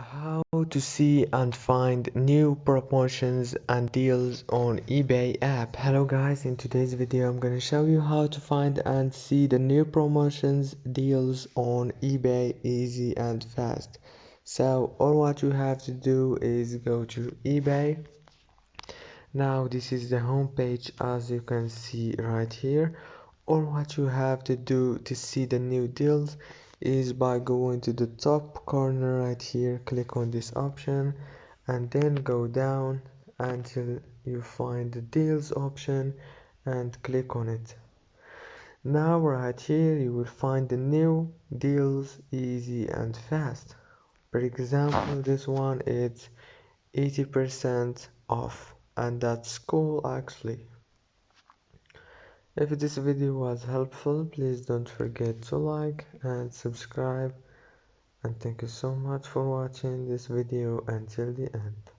How to see and find new promotions and deals on eBay app. Hello guys, in today's video I'm gonna show you how to find and see the new promotions deals on eBay easy and fast. So all what you have to do is go to eBay. Now this is the home page, as you can see right here. All what you have to do to see the new deals is by going to the top corner right here, click on this option and then go down until you find the deals option and click on it. Now right here you will find the new deals easy and fast. For example, this one is 80% off, and that's cool actually. If this video was helpful, please don't forget to like and subscribe, and thank you so much for watching this video until the end.